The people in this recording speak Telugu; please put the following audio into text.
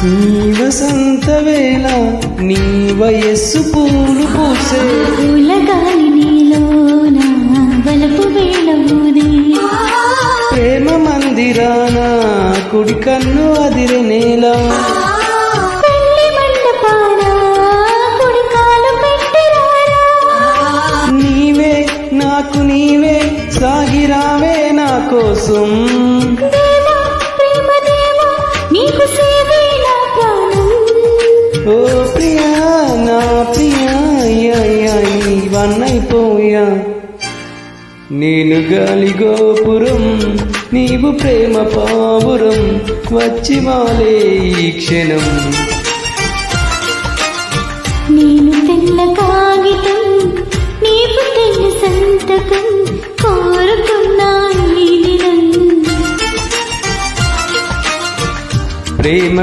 నీ వసంత వేళ నీ వయస్సు పూలు పూసే పూల గాలి నీలోన వలపు వేళ ఊది ప్రేమ మందిరాన కుడి కన్ను అదిరే నేల పెళ్లి మండపాన కుడి కాలు పెట్టిరారా నీవే నాకు నీవే సాగిరావే నా కోసం దేవా ప్రేమ దేవా నీకు సేవే నా ప్రాణం ఓ ప్రియా నా ప్రియా నీవన్నైపోయా నేను గాలి గోపురం నీవు ప్రేమ పావురం వచ్చి వాలే ఈ క్షణం నేను తెల్ల కాగితం నీవు తెల్ల సంతకం కోరుకున్నా ఈ దినం ప్రేమ